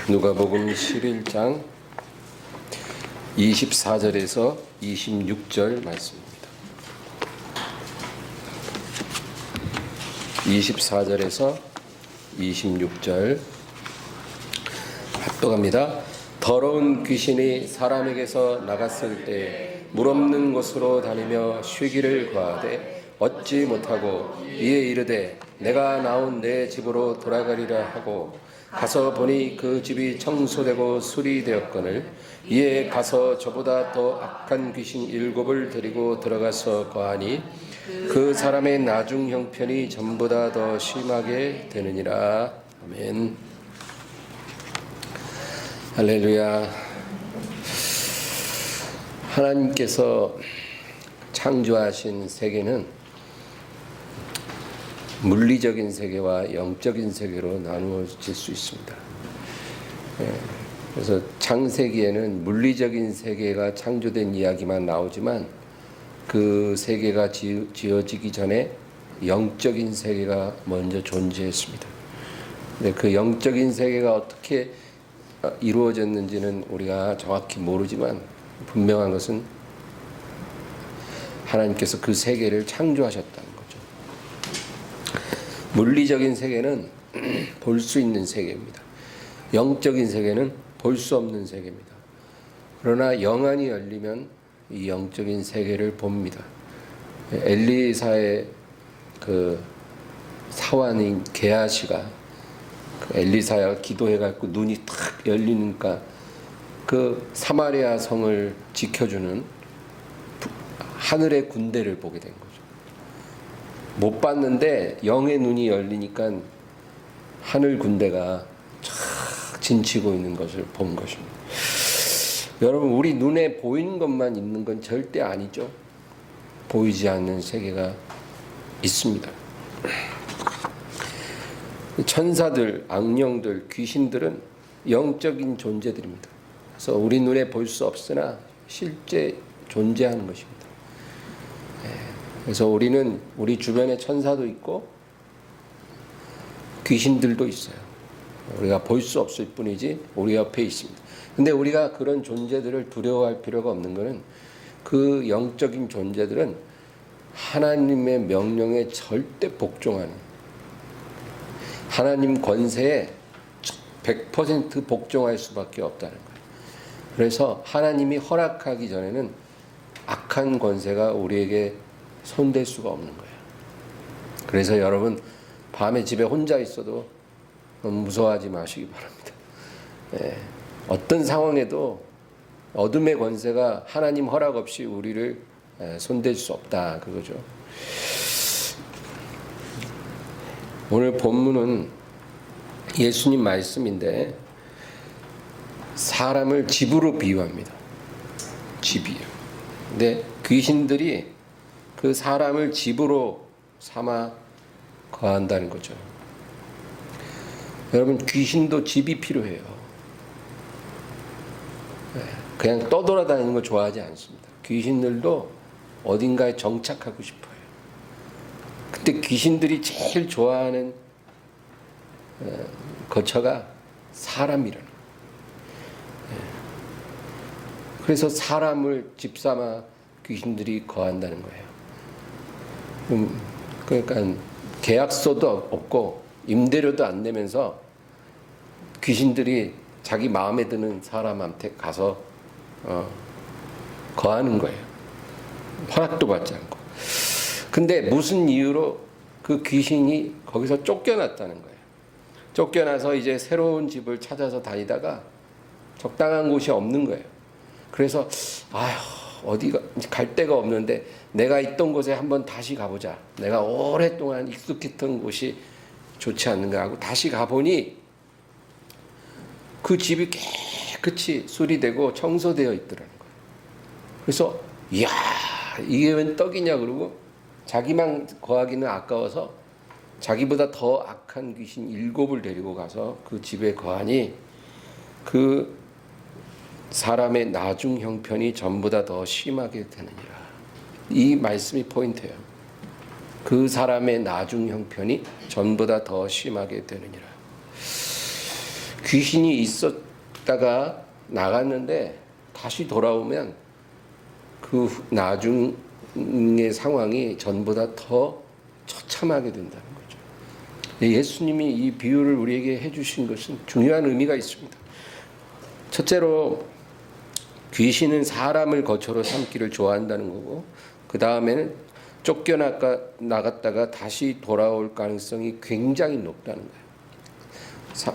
누가복음 11장 24절에서 26절 말씀입니다. 24절에서 26절 합독합니다. 더러운 귀신이 사람에게서 나갔을 때 물 없는 곳으로 다니며 쉬기를 구하되 얻지 못하고 이에 이르되 내가 나온 내 집으로 돌아가리라 하고 가서 보니 그 집이 청소되고 수리되었거늘 이에 가서 저보다 더 악한 귀신 7을 데리고 들어가서 거하니 그 사람의 나중 형편이 전보다 더 심하게 되느니라. 아멘. 할렐루야. 하나님께서 창조하신 세계는 물리적인 세계와 영적인 세계로 나누어질 수 있습니다. 그래서 창세기에는 물리적인 세계가 창조된 이야기만 나오지만 그 세계가 지어지기 전에 영적인 세계가 먼저 존재했습니다. 근데 그 영적인 세계가 어떻게 이루어졌는지는 우리가 정확히 모르지만 분명한 것은 하나님께서 그 세계를 창조하셨다는 거죠. 물리적인 세계는 볼 수 있는 세계입니다. 영적인 세계는 볼 수 없는 세계입니다. 그러나 영안이 열리면 이 영적인 세계를 봅니다. 엘리사의 그 사환인 게하시가 엘리사가 기도해갖고 눈이 탁 열리니까 그 사마리아 성을 지켜주는 하늘의 군대를 보게 된 거죠. 못 봤는데 영의 눈이 열리니까 하늘 군대가 쫙 진치고 있는 것을 본 것입니다. 여러분, 우리 눈에 보이는 것만 있는 건 절대 아니죠. 보이지 않는 세계가 있습니다. 천사들, 악령들, 귀신들은 영적인 존재들입니다. 그래서 우리 눈에 볼 수 없으나 실제 존재하는 것입니다. 그래서 우리는 우리 주변에 천사도 있고 귀신들도 있어요. 우리가 볼 수 없을 뿐이지 우리 옆에 있습니다. 근데 우리가 그런 존재들을 두려워할 필요가 없는 것은 그 영적인 존재들은 하나님의 명령에 절대 복종하는, 하나님 권세에 100% 복종할 수밖에 없다는 거예요. 그래서 하나님이 허락하기 전에는 악한 권세가 우리에게 손댈 수가 없는 거예요. 그래서 여러분, 밤에 집에 혼자 있어도 너무 무서워하지 마시기 바랍니다. 어떤 상황에도 어둠의 권세가 하나님 허락 없이 우리를 손댈 수 없다, 그거죠. 오늘 본문은 예수님 말씀인데 사람을 집으로 비유합니다. 집이요. 근데 귀신들이 그 사람을 집으로 삼아 거한다는 거죠. 여러분, 귀신도 집이 필요해요. 그냥 떠돌아다니는 거 좋아하지 않습니다. 귀신들도 어딘가에 정착하고 싶어요. 근데 귀신들이 제일 좋아하는 거처가 사람이라는 거예요. 그래서 사람을 집삼아 귀신들이 거한다는 거예요. 그러니까 계약서도 없고 임대료도 안 내면서 귀신들이 자기 마음에 드는 사람한테 가서 거하는 거예요. 허락도 받지 않고. 근데 무슨 이유로 그 귀신이 거기서 쫓겨났다는 거예요. 쫓겨나서 이제 새로운 집을 찾아서 다니다가 적당한 곳이 없는 거예요. 그래서 어디가 갈 데가 없는데 내가 있던 곳에 한번 다시 가보자. 내가 오랫동안 익숙했던 곳이 좋지 않는가 하고 다시 가보니 그 집이 깨끗이 수리되고 청소되어 있더라는 거예요. 그래서 이야, 이게 웬 떡이냐 그러고 자기만 거하기는 아까워서 자기보다 더 악한 귀신 7을 데리고 가서 그 집에 거하니 그 사람의 나중 형편이 전보다 더 심하게 되느니라. 이 말씀이 포인트예요. 그 사람의 나중 형편이 전보다 더 심하게 되느니라. 귀신이 있었다가 나갔는데 다시 돌아오면 그 나중의 상황이 전보다 더 처참하게 된다는 거죠. 예수님이 이 비유를 우리에게 해주신 것은 중요한 의미가 있습니다. 첫째로 귀신은 사람을 거처로 삼기를 좋아한다는 거고, 그 다음에는 쫓겨나갔다가 다시 돌아올 가능성이 굉장히 높다는 거예요.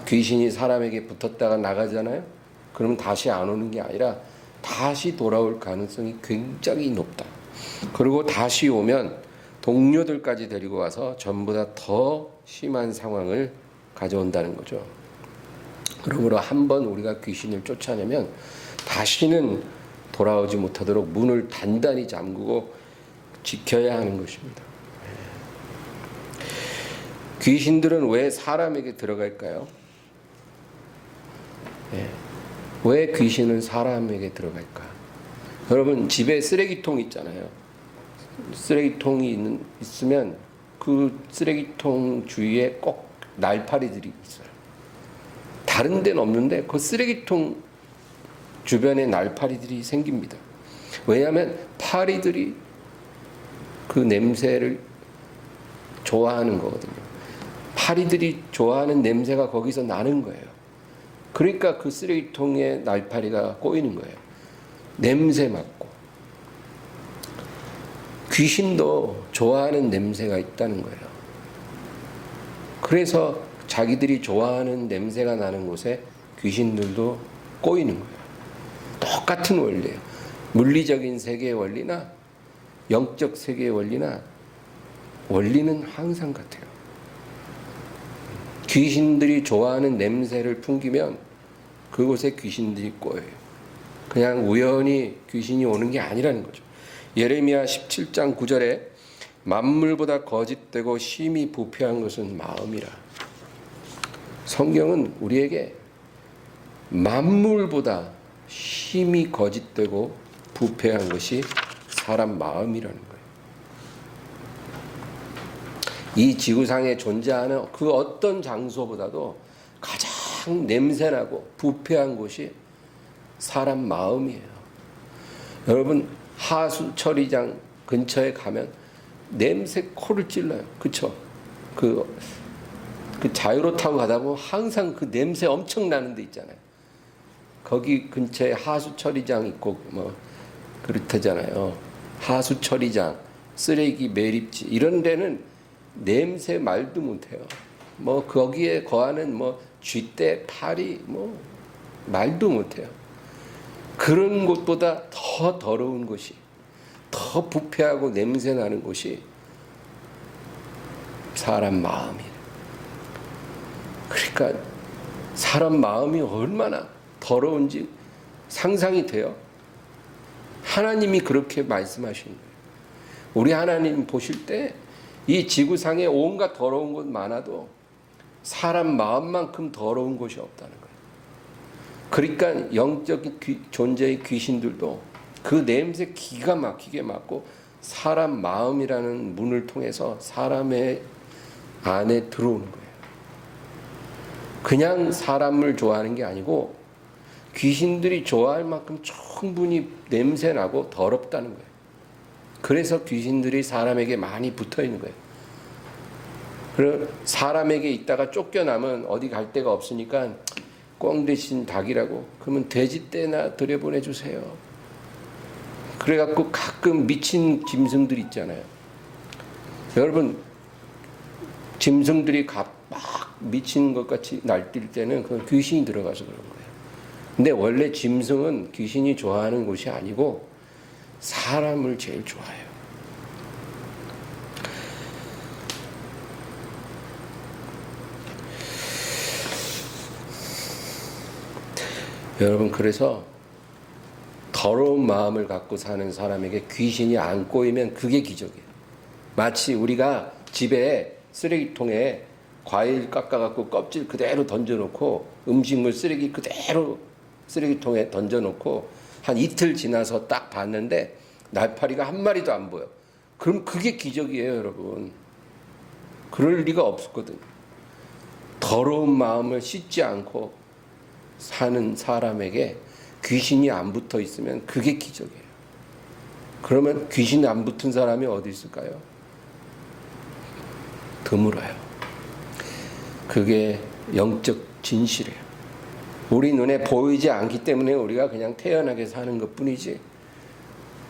귀신이 사람에게 붙었다가 나가잖아요. 그러면 다시 안 오는 게 아니라 다시 돌아올 가능성이 굉장히 높다. 그리고 다시 오면 동료들까지 데리고 와서 전보다 더 심한 상황을 가져온다는 거죠. 그러므로 한번 우리가 귀신을 쫓아내면 다시는 돌아오지 못하도록 문을 단단히 잠그고 지켜야 하는 것입니다. 귀신들은 왜 사람에게 들어갈까요? 왜 귀신은 사람에게 들어갈까? 여러분, 집에 쓰레기통 있잖아요. 쓰레기통이 있으면 그 쓰레기통 주위에 꼭 날파리들이 있어요. 다른 데는 없는데 그 쓰레기통 주변에 날파리들이 생깁니다. 왜냐하면 파리들이 그 냄새를 좋아하는 거거든요. 파리들이 좋아하는 냄새가 거기서 나는 거예요. 그러니까 그 쓰레기통에 날파리가 꼬이는 거예요. 냄새 맡고. 귀신도 좋아하는 냄새가 있다는 거예요. 그래서 자기들이 좋아하는 냄새가 나는 곳에 귀신들도 꼬이는 거예요. 똑같은 원리예요. 물리적인 세계의 원리나 영적 세계의 원리는 항상 같아요. 귀신들이 좋아하는 냄새를 풍기면 그곳에 귀신들이 꼬여요. 그냥 우연히 귀신이 오는 게 아니라는 거죠. 예레미야 17장 9절에 만물보다 거짓되고 심히 부패한 것은 마음이라. 성경은 우리에게 만물보다 심히 거짓되고 부패한 것이 사람 마음이라는 거예요. 이 지구상에 존재하는 그 어떤 장소보다도 가장 냄새나고 부패한 곳이 사람 마음이에요. 여러분, 하수처리장 근처에 가면 냄새 코를 찔러요. 그쵸? 그 자유로 타고 가다 보면 항상 그 냄새 엄청 나는 데 있잖아요. 거기 근처에 하수처리장 있고 뭐 그렇다잖아요. 하수처리장, 쓰레기 매립지 이런 데는 냄새 말도 못해요. 뭐 거기에 거하는 뭐 쥐떼, 파리 뭐 말도 못해요. 그런 곳보다 더 더러운 곳이, 더 부패하고 냄새 나는 곳이 사람 마음이에요. 그러니까 사람 마음이 얼마나 더러운지 상상이 돼요. 하나님이 그렇게 말씀하신 거예요. 우리 하나님 보실 때 이 지구상에 온갖 더러운 곳 많아도 사람 마음만큼 더러운 곳이 없다는 거예요. 그러니까 영적인 존재의 귀신들도 그 냄새 기가 막히게 맡고 사람 마음이라는 문을 통해서 사람의 안에 들어오는 거예요. 그냥 사람을 좋아하는 게 아니고 귀신들이 좋아할 만큼 충분히 냄새나고 더럽다는 거예요. 그래서 귀신들이 사람에게 많이 붙어 있는 거예요. 그리고 사람에게 있다가 쫓겨나면 어디 갈 데가 없으니까 꽝 대신 닭이라고, 그러면 돼지떼나 들여보내주세요. 그래갖고 가끔 미친 짐승들 있잖아요. 여러분, 짐승들이 막 미친 것 같이 날뛸 때는 그건 귀신이 들어가서 그런 거예요. 근데 원래 짐승은 귀신이 좋아하는 곳이 아니고 사람을 제일 좋아해요. 여러분, 그래서 더러운 마음을 갖고 사는 사람에게 귀신이 안 꼬이면 그게 기적이에요. 마치 우리가 집에 쓰레기통에 과일 깎아갖고 껍질 그대로 던져놓고 음식물 쓰레기 그대로 쓰레기통에 던져놓고 한 이틀 지나서 딱 봤는데 날파리가 한 마리도 안 보여. 그럼 그게 기적이에요, 여러분. 그럴 리가 없었거든요. 더러운 마음을 씻지 않고 사는 사람에게 귀신이 안 붙어 있으면 그게 기적이에요. 그러면 귀신이 안 붙은 사람이 어디 있을까요? 드물어요. 그게 영적 진실이에요. 우리 눈에 보이지 않기 때문에 우리가 그냥 태연하게 사는 것뿐이지,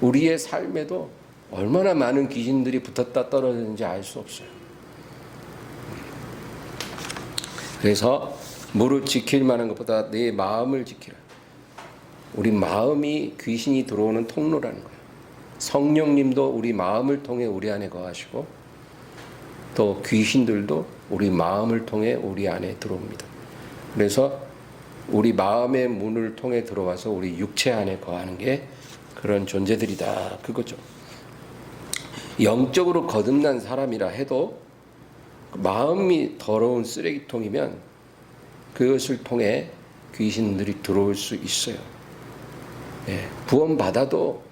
우리의 삶에도 얼마나 많은 귀신들이 붙었다 떨어졌는지 알 수 없어요. 그래서 무릇 지킬 만한 것보다 내 마음을 지키라. 우리 마음이 귀신이 들어오는 통로라는 거예요. 성령님도 우리 마음을 통해 우리 안에 거하시고, 또 귀신들도 우리 마음을 통해 우리 안에 들어옵니다. 그래서 우리 마음의 문을 통해 들어와서 우리 육체 안에 거하는 게 그런 존재들이다, 그거죠. 영적으로 거듭난 사람이라 해도 마음이 더러운 쓰레기통이면 그것을 통해 귀신들이 들어올 수 있어요. 예, 구원받아도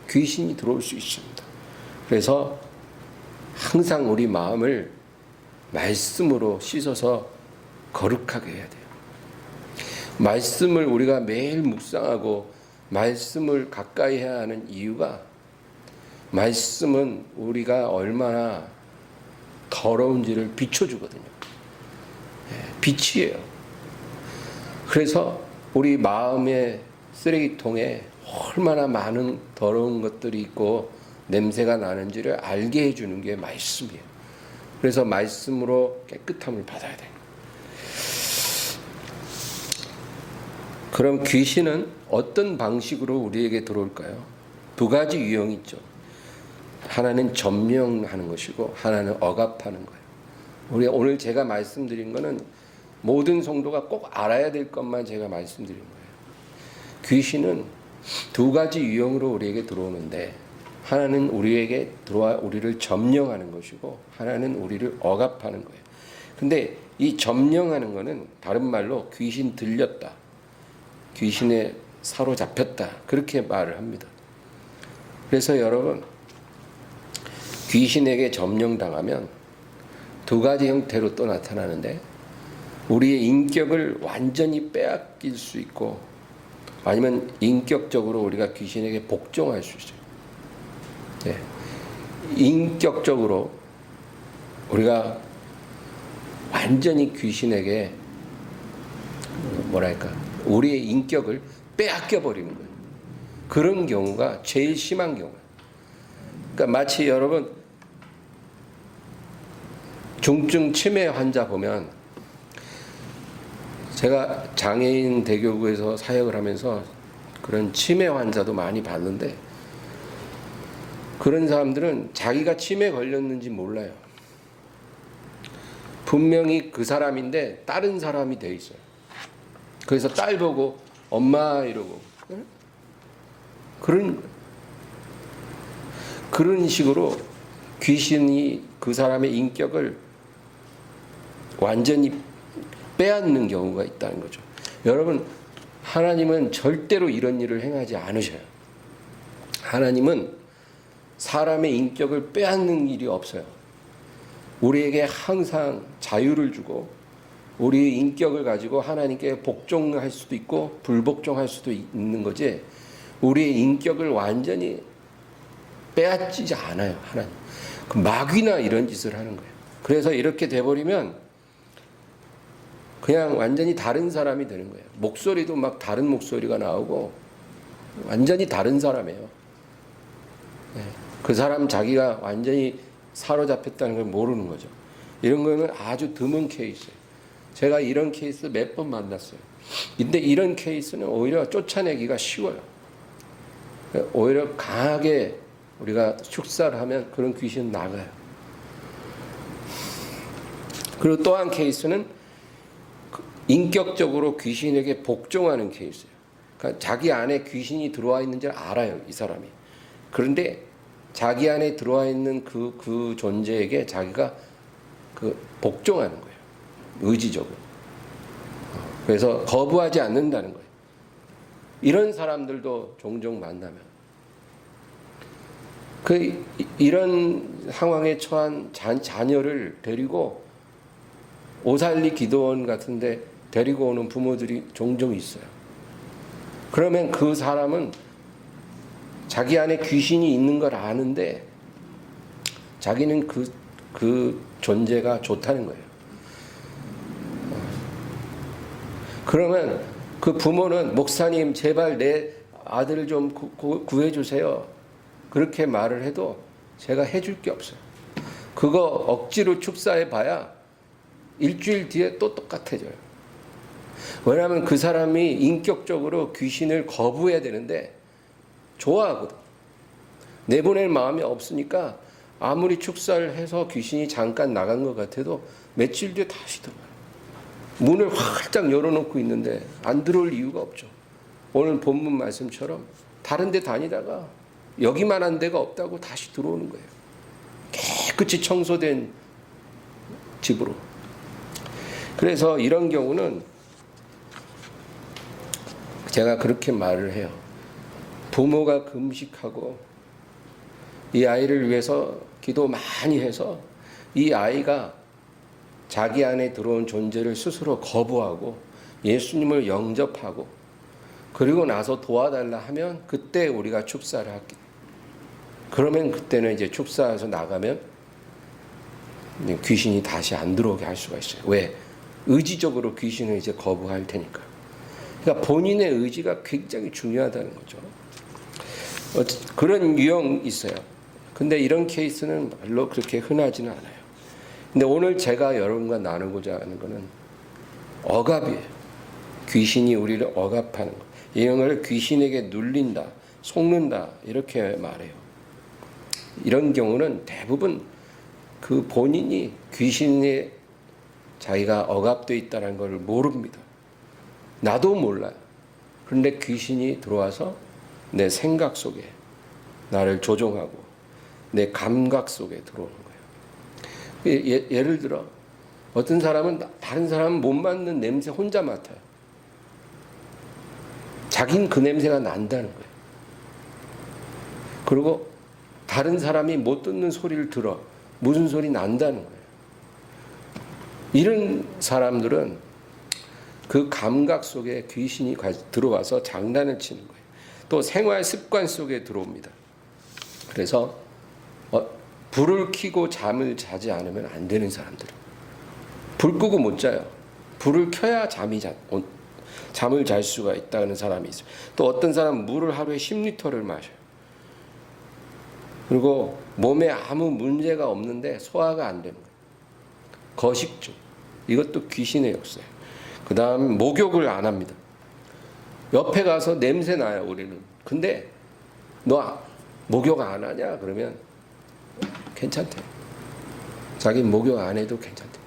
귀신이 들어올 수 있습니다. 그래서 항상 우리 마음을 말씀으로 씻어서 거룩하게 해야 돼요. 말씀을 우리가 매일 묵상하고 말씀을 가까이 해야 하는 이유가, 말씀은 우리가 얼마나 더러운지를 비춰주거든요. 빛이에요. 그래서 우리 마음의 쓰레기통에 얼마나 많은 더러운 것들이 있고 냄새가 나는지를 알게 해주는 게 말씀이에요. 그래서 말씀으로 깨끗함을 받아야 돼요. 그럼 귀신은 어떤 방식으로 우리에게 들어올까요? 두 가지 유형이 있죠. 하나는 점령하는 것이고 하나는 억압하는 거예요. 우리 오늘 제가 말씀드린 거는 모든 성도가 꼭 알아야 될 것만 제가 말씀드린 거예요. 귀신은 두 가지 유형으로 우리에게 들어오는데, 하나는 우리에게 들어와 우리를 점령하는 것이고 하나는 우리를 억압하는 거예요. 근데 이 점령하는 거는 다른 말로 귀신 들렸다, 귀신에 사로잡혔다, 그렇게 말을 합니다. 그래서 여러분, 귀신에게 점령당하면 두 가지 형태로 또 나타나는데, 우리의 인격을 완전히 빼앗길 수 있고, 아니면 인격적으로 우리가 귀신에게 복종할 수 있어요. 네. 인격적으로 우리가 완전히 귀신에게 우리의 인격을 빼앗겨 버리는 거예요. 그런 경우가 제일 심한 경우예요. 그러니까 마치 여러분 중증 치매 환자 보면, 제가 장애인 대교구에서 사역을 하면서 그런 치매 환자도 많이 봤는데, 그런 사람들은 자기가 치매 걸렸는지 몰라요. 분명히 그 사람인데 다른 사람이 돼 있어요. 그래서 딸 보고 엄마 이러고, 그런 식으로 귀신이 그 사람의 인격을 완전히 빼앗는 경우가 있다는 거죠. 여러분, 하나님은 절대로 이런 일을 행하지 않으셔요. 하나님은 사람의 인격을 빼앗는 일이 없어요. 우리에게 항상 자유를 주고, 우리의 인격을 가지고 하나님께 복종할 수도 있고 불복종할 수도 있는 거지, 우리의 인격을 완전히 빼앗지 않아요. 하나님. 그 마귀나 이런 짓을 하는 거예요. 그래서 이렇게 돼버리면 그냥 완전히 다른 사람이 되는 거예요. 목소리도 막 다른 목소리가 나오고 완전히 다른 사람이에요. 그 사람 자기가 완전히 사로잡혔다는 걸 모르는 거죠. 이런 거는 아주 드문 케이스예요. 제가 이런 케이스 몇 번 만났어요. 근데 이런 케이스는 오히려 쫓아내기가 쉬워요. 오히려 강하게 우리가 축사를 하면 그런 귀신은 나가요. 그리고 또 한 케이스는 인격적으로 귀신에게 복종하는 케이스예요. 그러니까 자기 안에 귀신이 들어와 있는지를 알아요, 이 사람이. 그런데 자기 안에 들어와 있는 그 존재에게 자기가 복종하는 거예요. 의지적으로. 그래서 거부하지 않는다는 거예요. 이런 사람들도 종종 만나면, 이런 상황에 처한 자녀를 데리고 오살리 기도원 같은데 데리고 오는 부모들이 종종 있어요. 그러면 그 사람은 자기 안에 귀신이 있는 걸 아는데 자기는 그 존재가 좋다는 거예요. 그러면 그 부모는 목사님 제발 내 아들을 좀 구해주세요. 그렇게 말을 해도 제가 해줄 게 없어요. 그거 억지로 축사해 봐야 일주일 뒤에 또 똑같아져요. 왜냐하면 그 사람이 인격적으로 귀신을 거부해야 되는데 좋아하거든. 내보낼 마음이 없으니까 아무리 축사를 해서 귀신이 잠깐 나간 것 같아도 며칠 뒤에 다시 들어와요. 문을 활짝 열어놓고 있는데 안 들어올 이유가 없죠. 오늘 본문 말씀처럼 다른 데 다니다가 여기만한 데가 없다고 다시 들어오는 거예요. 깨끗이 청소된 집으로. 그래서 이런 경우는 제가 그렇게 말을 해요. 부모가 금식하고 이 아이를 위해서 기도 많이 해서 이 아이가 자기 안에 들어온 존재를 스스로 거부하고 예수님을 영접하고 그리고 나서 도와달라 하면 그때 우리가 축사를 할게. 그러면 그때는 이제 축사해서 나가면 귀신이 다시 안 들어오게 할 수가 있어요. 왜? 의지적으로 귀신을 이제 거부할 테니까. 그러니까 본인의 의지가 굉장히 중요하다는 거죠. 그런 유형이 있어요. 근데 이런 케이스는 별로 그렇게 흔하지는 않아요. 근데 오늘 제가 여러분과 나누고자 하는 것은 억압이에요. 귀신이 우리를 억압하는 것. 이런 걸 귀신에게 눌린다, 속는다 이렇게 말해요. 이런 경우는 대부분 그 본인이 귀신에 자기가 억압되어 있다는 걸 모릅니다. 나도 몰라요. 그런데 귀신이 들어와서 내 생각 속에 나를 조종하고 내 감각 속에 들어오는 거예요. 예를 들어 어떤 사람은 다른 사람은 못 맡는 냄새 혼자 맡아요. 자기는 그 냄새가 난다는 거예요. 그리고 다른 사람이 못 듣는 소리를 들어 무슨 소리 난다는 거예요. 이런 사람들은 그 감각 속에 귀신이 들어와서 장난을 치는 거예요. 또 생활 습관 속에 들어옵니다. 그래서 불을 켜고 잠을 자지 않으면 안 되는 사람들은 불 끄고 못 자요. 불을 켜야 잠을 잘 수가 있다는 사람이 있어요. 또 어떤 사람은 물을 하루에 10리터를 마셔요. 그리고 몸에 아무 문제가 없는데 소화가 안 되는 거예요. 거식증. 이것도 귀신의 역사예요. 그 다음 목욕을 안 합니다. 옆에 가서 냄새 나요, 우리는. 근데 너 목욕 안 하냐? 그러면 괜찮대. 자기 목욕 안 해도 괜찮대.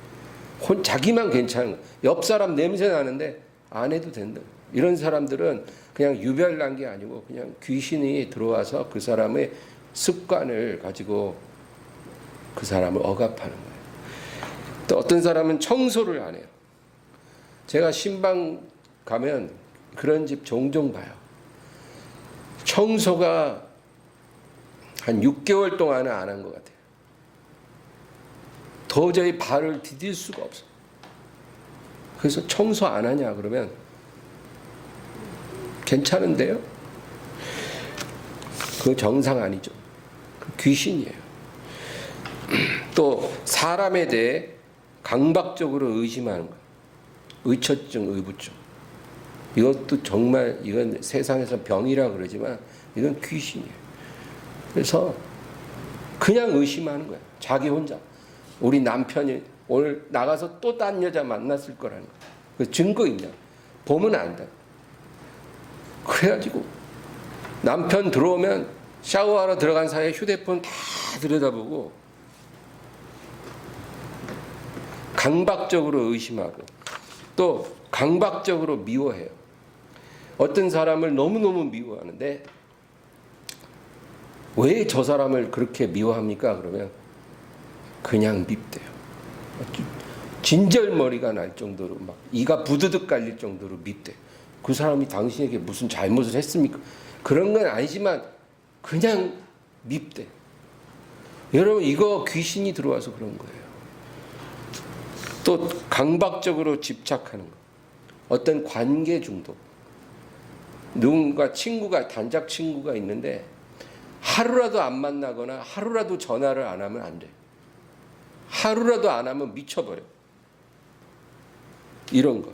자기만 괜찮은 거야. 옆 사람 냄새 나는데 안 해도 된다. 이런 사람들은 그냥 유별난 게 아니고 그냥 귀신이 들어와서 그 사람의 습관을 가지고 그 사람을 억압하는 거예요. 또 어떤 사람은 청소를 안 해요. 제가 신방 가면 그런 집 종종 봐요. 청소가 한 6개월 동안은 안 한 것 같아요. 도저히 발을 디딜 수가 없어요. 그래서 청소 안 하냐 그러면 괜찮은데요? 그거 정상 아니죠. 귀신이에요. 또 사람에 대해 강박적으로 의심하는 거. 의처증, 의부증. 이것도 정말 이건 세상에서 병이라 그러지만 이건 귀신이에요. 그래서 그냥 의심하는 거예요. 자기 혼자. 우리 남편이 오늘 나가서 또 딴 여자 만났을 거라는 거예요. 그 증거 있냐? 보면 안다. 그래가지고 남편 들어오면 샤워하러 들어간 사이에 휴대폰 다 들여다보고 강박적으로 의심하고 또 강박적으로 미워해요. 어떤 사람을 너무너무 미워하는데 왜 저 사람을 그렇게 미워합니까? 그러면 그냥 밉대요. 진절머리가 날 정도로 막 이가 부드득 깔릴 정도로 밉대. 그 사람이 당신에게 무슨 잘못을 했습니까? 그런 건 아니지만 그냥 밉대. 여러분 이거 귀신이 들어와서 그런 거예요. 또 강박적으로 집착하는 거. 어떤 관계 중독. 누군가 친구가, 단짝 친구가 있는데 하루라도 안 만나거나 하루라도 전화를 안 하면 안 돼. 하루라도 안 하면 미쳐버려. 이런 거.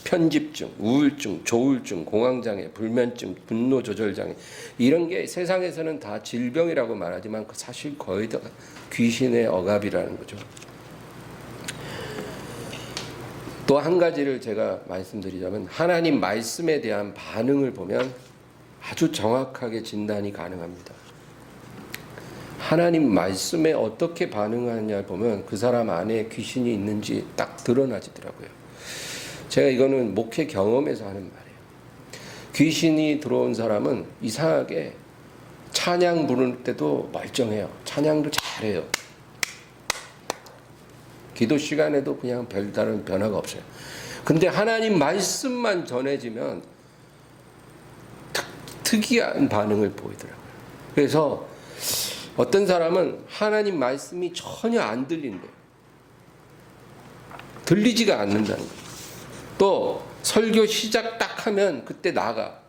편집증, 우울증, 조울증, 공황장애, 불면증, 분노조절장애, 이런 게 세상에서는 다 질병이라고 말하지만 사실 거의 다 귀신의 억압이라는 거죠. 또 한 가지를 제가 말씀드리자면, 하나님 말씀에 대한 반응을 보면 아주 정확하게 진단이 가능합니다. 하나님 말씀에 어떻게 반응하느냐 보면 그 사람 안에 귀신이 있는지 딱 드러나지더라고요. 제가 이거는 목회 경험에서 하는 말이에요. 귀신이 들어온 사람은 이상하게 찬양 부를 때도 멀쩡해요. 찬양도 잘해요. 기도 시간에도 그냥 별다른 변화가 없어요. 근데 하나님 말씀만 전해지면 특이한 반응을 보이더라고요. 그래서 어떤 사람은 하나님 말씀이 전혀 안 들린대요. 들리지가 않는다는 거예요. 또 설교 시작 딱 하면 그때 나가.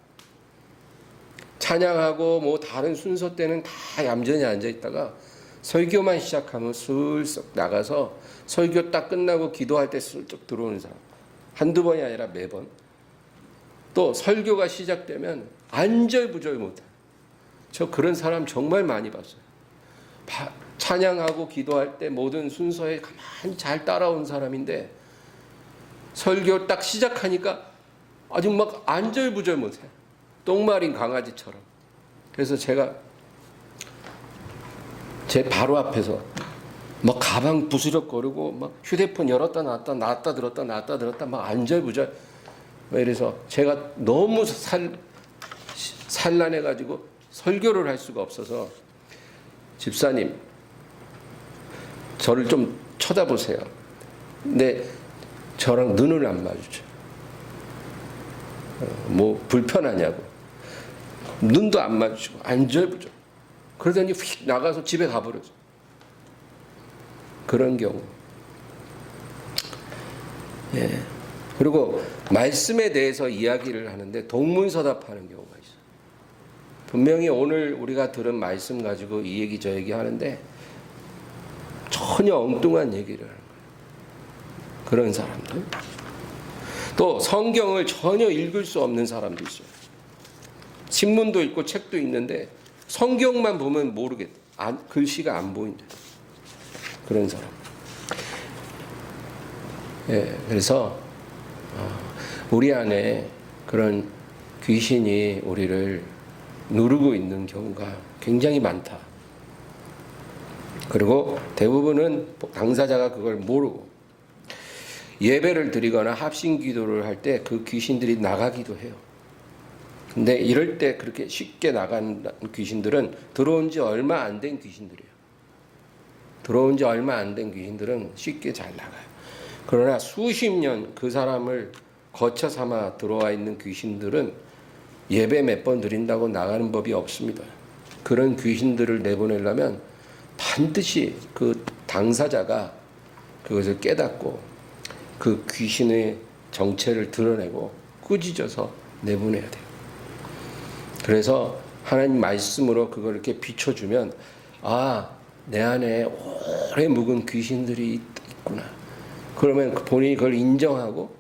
찬양하고 뭐 다른 순서 때는 다 얌전히 앉아 있다가 설교만 시작하면 슬쩍 나가서 설교 딱 끝나고 기도할 때 슬쩍 들어오는 사람. 한두 번이 아니라 매번. 또 설교가 시작되면 안절부절 못해. 저 그런 사람 정말 많이 봤어요. 찬양하고 기도할 때 모든 순서에 가만히 잘 따라온 사람인데 설교 딱 시작하니까 아주 막 안절부절 못해. 똥마린 강아지처럼. 그래서 제가 제 바로 앞에서 막 가방 부스럭거리고 막 휴대폰 열었다 놨다 놨다 들었다 놨다 들었다 막 안절부절. 이래서 제가 너무 산란해가지고 설교를 할 수가 없어서, 집사님 저를 좀 쳐다보세요. 근데 저랑 눈을 안 마주쳐요. 뭐 불편하냐고. 눈도 안 마주치고 안절부절. 그러더니 휙 나가서 집에 가버렸어. 그런 경우. 예. 그리고 말씀에 대해서 이야기를 하는데 동문서답하는 경우가 있어요. 분명히 오늘 우리가 들은 말씀 가지고 이 얘기 저 얘기 하는데 전혀 엉뚱한 얘기를 하는 거예요. 그런 사람들. 또 성경을 전혀 읽을 수 없는 사람도 있어요. 신문도 읽고 책도 읽는데 성경만 보면 모르겠다. 글씨가 안 보인다. 그런 사람. 예, 그래서 우리 안에 그런 귀신이 우리를 누르고 있는 경우가 굉장히 많다. 그리고 대부분은 당사자가 그걸 모르고 예배를 드리거나 합심 기도를 할 때 그 귀신들이 나가기도 해요. 근데 이럴 때 그렇게 쉽게 나가는 귀신들은 들어온 지 얼마 안 된 귀신들이에요. 들어온 지 얼마 안 된 귀신들은 쉽게 잘 나가요. 그러나 수십 년 그 사람을 거쳐 삼아 들어와 있는 귀신들은 예배 몇 번 드린다고 나가는 법이 없습니다. 그런 귀신들을 내보내려면 반드시 그 당사자가 그것을 깨닫고 그 귀신의 정체를 드러내고 꾸짖어서 내보내야 돼요. 그래서 하나님 말씀으로 그걸 이렇게 비춰주면, 아, 내 안에 오래 묵은 귀신들이 있구나. 그러면 본인이 그걸 인정하고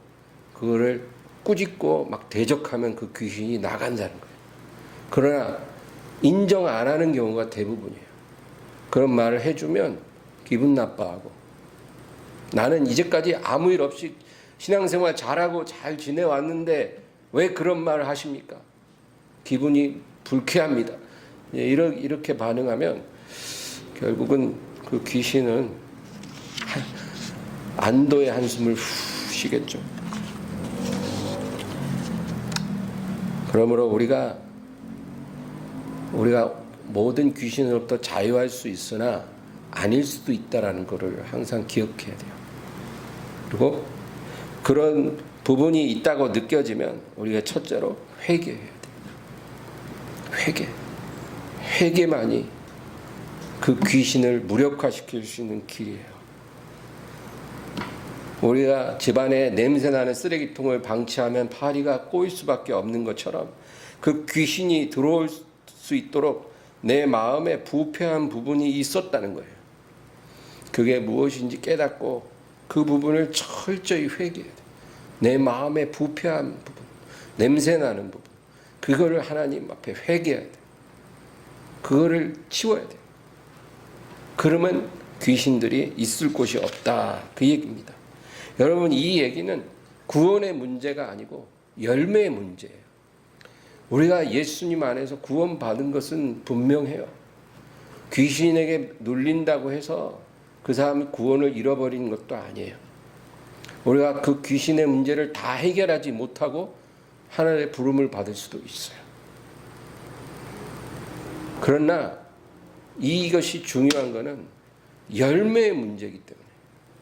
그거를 꾸짖고 막 대적하면 그 귀신이 나간다는 거예요. 그러나 인정 안 하는 경우가 대부분이에요. 그런 말을 해주면 기분 나빠하고, 나는 이제까지 아무 일 없이 신앙생활 잘하고 잘 지내왔는데 왜 그런 말을 하십니까? 기분이 불쾌합니다. 이렇게 반응하면 결국은 그 귀신은 안도의 한숨을 후 쉬겠죠. 그러므로 우리가 모든 귀신으로부터 자유할 수 있으나 아닐 수도 있다라는 것을 항상 기억해야 돼요. 그리고 그런 부분이 있다고 느껴지면 우리가 첫째로 회개해야 돼요. 회개만이 그 귀신을 무력화시킬 수 있는 길이에요. 우리가 집안에 냄새나는 쓰레기통을 방치하면 파리가 꼬일 수밖에 없는 것처럼 그 귀신이 들어올 수 있도록 내 마음에 부패한 부분이 있었다는 거예요. 그게 무엇인지 깨닫고 그 부분을 철저히 회개해야 돼요. 내 마음에 부패한 부분, 냄새나는 부분, 그거를 하나님 앞에 회개해야 돼요. 그거를 치워야 돼요. 그러면 귀신들이 있을 곳이 없다, 그 얘기입니다. 여러분, 이 얘기는 구원의 문제가 아니고 열매의 문제예요. 우리가 예수님 안에서 구원받은 것은 분명해요. 귀신에게 눌린다고 해서 그 사람이 구원을 잃어버리는 것도 아니에요. 우리가 그 귀신의 문제를 다 해결하지 못하고 하나님의 부름을 받을 수도 있어요. 그러나 이것이 중요한 것은 열매의 문제이기 때문에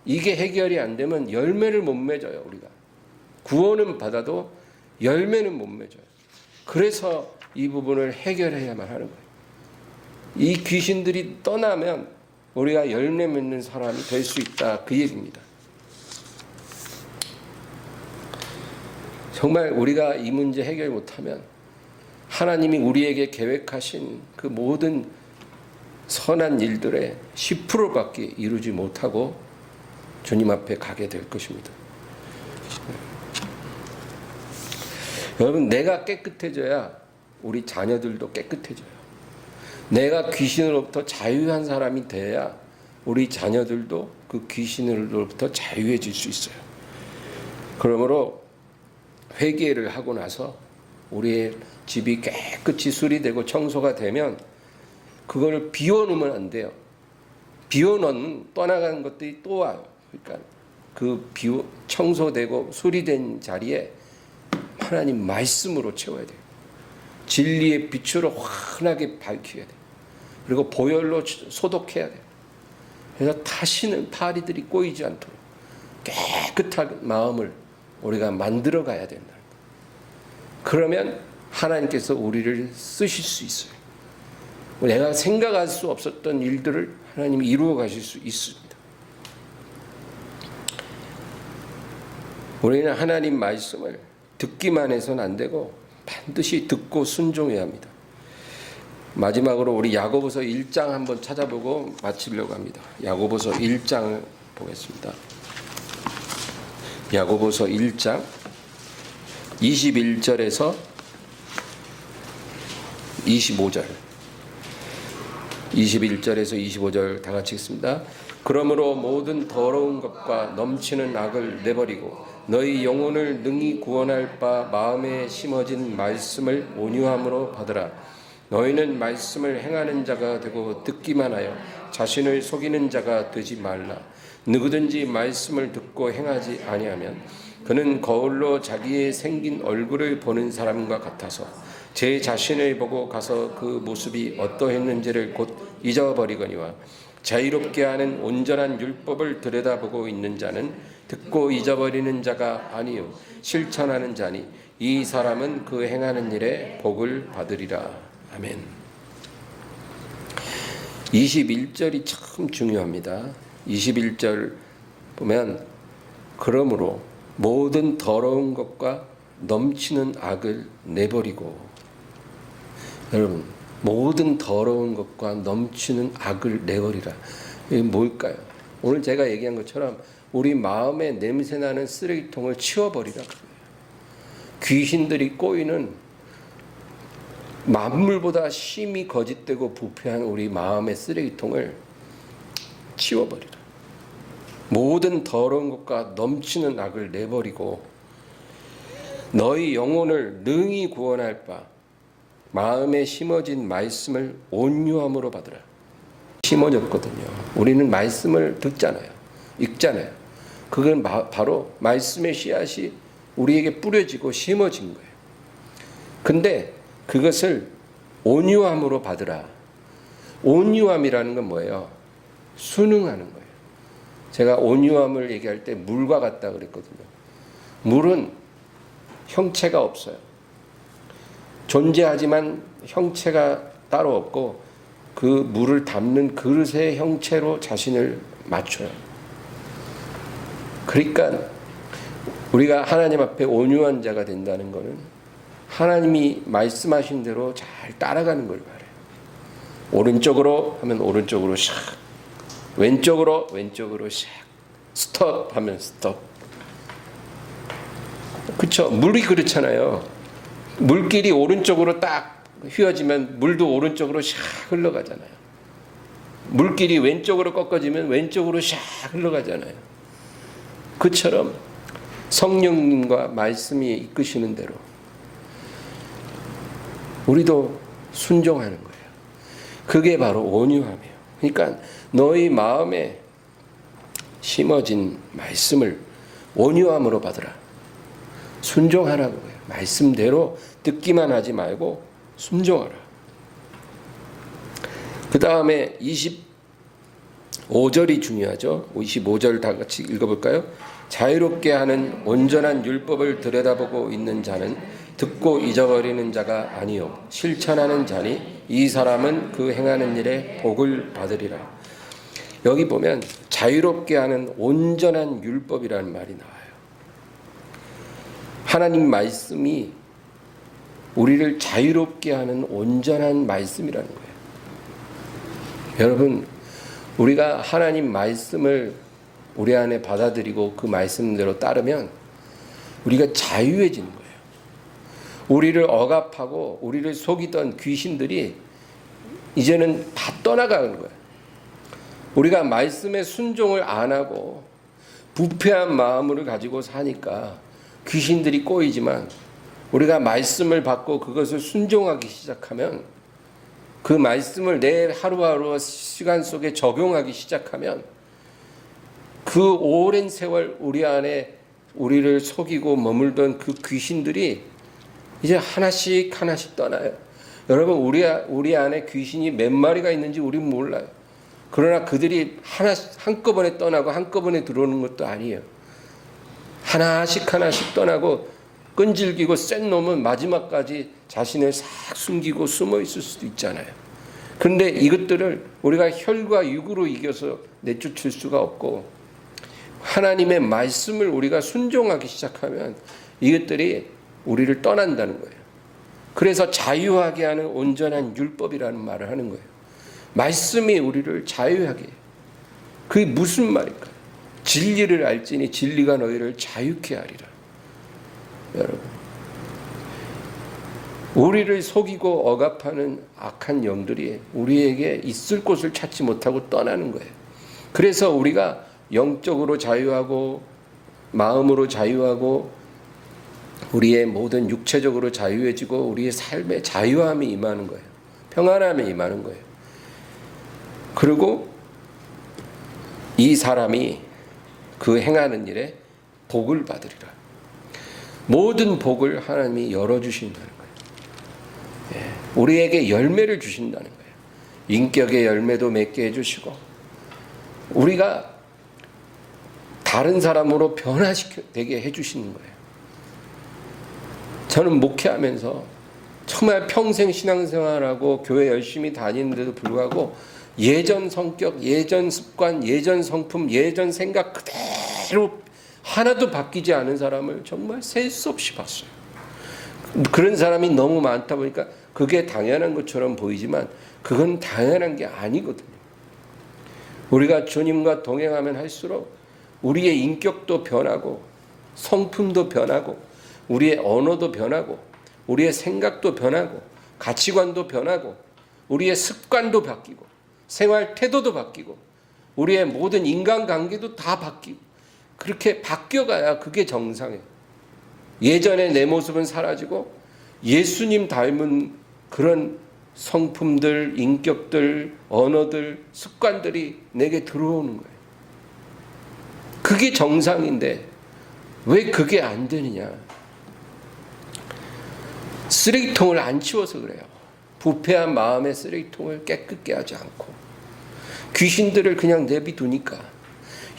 이게 해결이 안 되면 열매를 못 맺어요. 우리가 구원은 받아도 열매는 못 맺어요. 그래서 이 부분을 해결해야만 하는 거예요. 이 귀신들이 떠나면 우리가 열매 맺는 사람이 될 수 있다, 그 얘기입니다. 정말 우리가 이 문제 해결 못하면 하나님이 우리에게 계획하신 그 모든 선한 일들의 10%밖에 이루지 못하고 주님 앞에 가게 될 것입니다. 여러분, 내가 깨끗해져야 우리 자녀들도 깨끗해져요. 내가 귀신으로부터 자유한 사람이 돼야 우리 자녀들도 그 귀신으로부터 자유해질 수 있어요. 그러므로 회개를 하고 나서 우리의 집이 깨끗이 수리되고 청소가 되면 그걸 비워놓으면 안 돼요. 비워놓으면 떠나가는 것들이 또 와요. 그러니까 그 청소되고 수리된 자리에 하나님 말씀으로 채워야 돼요. 진리의 빛으로 환하게 밝혀야 돼요. 그리고 보혈로 소독해야 돼요. 그래서 다시는 파리들이 꼬이지 않도록 깨끗한 마음을 우리가 만들어 가야 된다는 거예요. 그러면 하나님께서 우리를 쓰실 수 있어요. 내가 생각할 수 없었던 일들을 하나님이 이루어 가실 수 있습니다. 우리는 하나님 말씀을 듣기만 해서는 안 되고 반드시 듣고 순종해야 합니다. 마지막으로 우리 야고보서 1장 한번 찾아보고 마치려고 합니다. 야고보서 1장을 보겠습니다. 야고보서 1장 21절에서 25절 21절에서 25절 다 같이 읽습니다. 그러므로 모든 더러운 것과 넘치는 악을 내버리고 너희 영혼을 능히 구원할 바 마음에 심어진 말씀을 온유함으로 받으라. 너희는 말씀을 행하는 자가 되고 듣기만 하여 자신을 속이는 자가 되지 말라. 누구든지 말씀을 듣고 행하지 아니하면 그는 거울로 자기의 생긴 얼굴을 보는 사람과 같아서 제 자신을 보고 가서 그 모습이 어떠했는지를 곧 잊어버리거니와 자유롭게 하는 온전한 율법을 들여다보고 있는 자는 듣고 잊어버리는 자가 아니요 실천하는 자니 이 사람은 그 행하는 일에 복을 받으리라. 아멘. 21절이 참 중요합니다. 21절 보면 그러므로 모든 더러운 것과 넘치는 악을 내버리고, 여러분, 모든 더러운 것과 넘치는 악을 내버리라. 이게 뭘까요? 오늘 제가 얘기한 것처럼 우리 마음에 냄새나는 쓰레기통을 치워버리라. 귀신들이 꼬이는 만물보다 심히 거짓되고 부패한 우리 마음의 쓰레기통을 치워버리라. 모든 더러운 것과 넘치는 악을 내버리고 너희 영혼을 능히 구원할 바 마음에 심어진 말씀을 온유함으로 받으라. 심어졌거든요. 우리는 말씀을 듣잖아요. 읽잖아요. 그건 바로 말씀의 씨앗이 우리에게 뿌려지고 심어진 거예요. 근데 그것을 온유함으로 받으라. 온유함이라는 건 뭐예요? 순응하는 거예요. 제가 온유함을 얘기할 때 물과 같다 그랬거든요. 물은 형체가 없어요. 존재하지만 형체가 따로 없고 그 물을 담는 그릇의 형체로 자신을 맞춰요. 그러니까 우리가 하나님 앞에 온유한 자가 된다는 것은 하나님이 말씀하신 대로 잘 따라가는 걸 말해요. 오른쪽으로 하면 오른쪽으로 샥, 왼쪽으로 샥, 스톱 하면 스톱. 그렇죠? 물이 그렇잖아요. 물길이 오른쪽으로 딱 휘어지면 물도 오른쪽으로 샥 흘러가잖아요. 물길이 왼쪽으로 꺾어지면 왼쪽으로 샥 흘러가잖아요. 그처럼 성령님과 말씀이 이끄시는 대로 우리도 순종하는 거예요. 그게 바로 온유함이에요. 그러니까 너희 마음에 심어진 말씀을 온유함으로 받으라. 순종하라고 해요. 말씀대로 듣기만 하지 말고 순종하라. 그 다음에 25절이 중요하죠. 25절 다 같이 읽어볼까요? 자유롭게 하는 온전한 율법을 들여다보고 있는 자는 듣고 잊어버리는 자가 아니요 실천하는 자니 이 사람은 그 행하는 일에 복을 받으리라. 여기 보면 자유롭게 하는 온전한 율법이라는 말이 나와요. 하나님 말씀이 우리를 자유롭게 하는 온전한 말씀이라는 거예요. 여러분, 우리가 하나님 말씀을 우리 안에 받아들이고 그 말씀대로 따르면 우리가 자유해지는 거예요. 우리를 억압하고 우리를 속이던 귀신들이 이제는 다 떠나가는 거예요. 우리가 말씀에 순종을 안 하고 부패한 마음을 가지고 사니까 귀신들이 꼬이지만 우리가 말씀을 받고 그것을 순종하기 시작하면 그 말씀을 내 하루하루 시간 속에 적용하기 시작하면 그 오랜 세월 우리 안에 우리를 속이고 머물던 그 귀신들이 이제 하나씩 떠나요. 여러분, 우리 안에 귀신이 몇 마리가 있는지 우리는 몰라요. 그러나 그들이 한꺼번에 떠나고 한꺼번에 들어오는 것도 아니에요. 하나씩 떠나고 끈질기고 센 놈은 마지막까지 자신을 싹 숨기고 숨어 있을 수도 있잖아요. 그런데 이것들을 우리가 혈과 육으로 이겨서 내쫓을 수가 없고 하나님의 말씀을 우리가 순종하기 시작하면 이것들이 우리를 떠난다는 거예요. 그래서 자유하게 하는 온전한 율법이라는 말을 하는 거예요. 말씀이 우리를 자유하게 해요. 그게 무슨 말일까? 진리를 알지니 진리가 너희를 자유케 하리라. 여러분, 우리를 속이고 억압하는 악한 영들이 우리에게 있을 곳을 찾지 못하고 떠나는 거예요. 그래서 우리가 영적으로 자유하고 마음으로 자유하고 우리의 모든 육체적으로 자유해지고 우리의 삶에 자유함이 임하는 거예요. 평안함이 임하는 거예요. 그리고 이 사람이 그 행하는 일에 복을 받으리라. 모든 복을 하나님이 열어주신다는 거예요. 우리에게 열매를 주신다는 거예요. 인격의 열매도 맺게 해주시고 우리가 다른 사람으로 변화되게 해주시는 거예요. 저는 목회하면서 정말 평생 신앙생활하고 교회 열심히 다니는데도 불구하고 예전 성격, 예전 습관, 예전 성품, 예전 생각 그대로 하나도 바뀌지 않은 사람을 정말 셀 수 없이 봤어요. 그런 사람이 너무 많다 보니까 그게 당연한 것처럼 보이지만 그건 당연한 게 아니거든요. 우리가 주님과 동행하면 할수록 우리의 인격도 변하고 성품도 변하고 우리의 언어도 변하고 우리의 생각도 변하고 가치관도 변하고 우리의 습관도 바뀌고 생활 태도도 바뀌고 우리의 모든 인간관계도 다 바뀌고 그렇게 바뀌어가야 그게 정상이에요. 예전에 내 모습은 사라지고 예수님 닮은 그런 성품들, 인격들, 언어들, 습관들이 내게 들어오는 거예요. 그게 정상인데 왜 그게 안 되느냐? 쓰레기통을 안 치워서 그래요. 부패한 마음의 쓰레기통을 깨끗게 하지 않고 귀신들을 그냥 내비두니까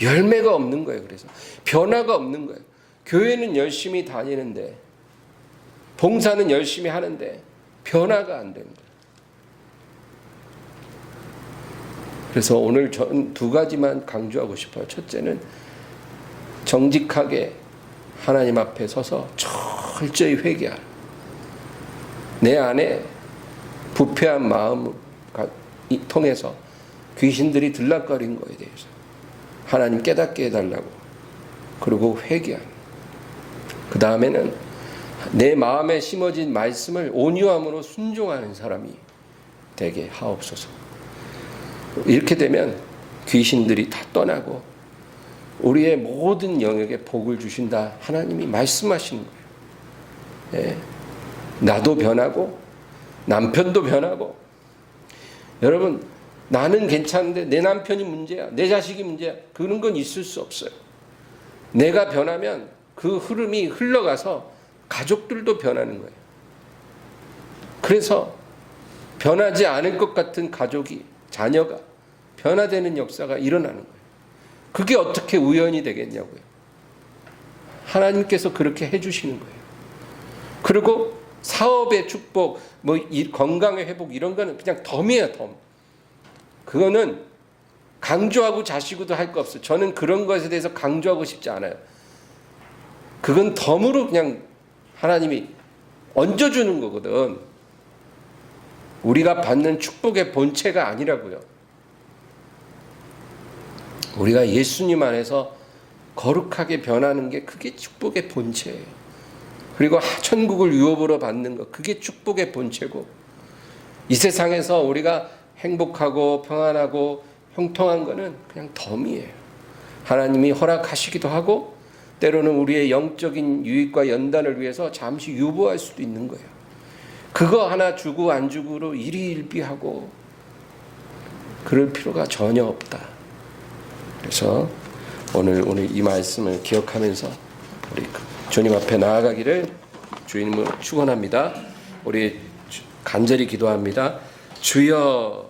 열매가 없는 거예요. 그래서 변화가 없는 거예요. 교회는 열심히 다니는데 봉사는 열심히 하는데 변화가 안 되는 거예요. 그래서 오늘 전 두 가지만 강조하고 싶어요. 첫째는 정직하게 하나님 앞에 서서 철저히 회개하라. 내 안에 부패한 마음을 통해서 귀신들이 들락거린 거에 대해서 하나님 깨닫게 해달라고, 그리고 회개하는, 그 다음에는 내 마음에 심어진 말씀을 온유함으로 순종하는 사람이 되게 하옵소서. 이렇게 되면 귀신들이 다 떠나고 우리의 모든 영역에 복을 주신다 하나님이 말씀하시는 거예요. 예. 나도 변하고 남편도 변하고. 여러분, 나는 괜찮은데 내 남편이 문제야, 내 자식이 문제야, 그런 건 있을 수 없어요. 내가 변하면 그 흐름이 흘러가서 가족들도 변하는 거예요. 그래서 변하지 않을 것 같은 가족이, 자녀가 변화되는 역사가 일어나는 거예요. 그게 어떻게 우연이 되겠냐고요. 하나님께서 그렇게 해주시는 거예요. 그리고 사업의 축복, 건강의 회복, 이런 거는 그냥 덤이에요, 덤. 그거는 강조하고 자시고도 할 거 없어요. 저는 그런 것에 대해서 강조하고 싶지 않아요. 그건 덤으로 그냥 하나님이 얹어주는 거거든. 우리가 받는 축복의 본체가 아니라고요. 우리가 예수님 안에서 거룩하게 변하는 게 그게 축복의 본체예요. 그리고 천국을 유업으로 받는 것, 그게 축복의 본체고, 이 세상에서 우리가 행복하고 평안하고 형통한 거는 그냥 덤이에요. 하나님이 허락하시기도 하고 때로는 우리의 영적인 유익과 연단을 위해서 잠시 유보할 수도 있는 거예요. 그거 하나 주고 안 주고로 일희일비하고 그럴 필요가 전혀 없다. 그래서 오늘 이 말씀을 기억하면서 우리 주님 앞에 나아가기를 주님을 축원합니다. 우리 간절히 기도합니다. 주여,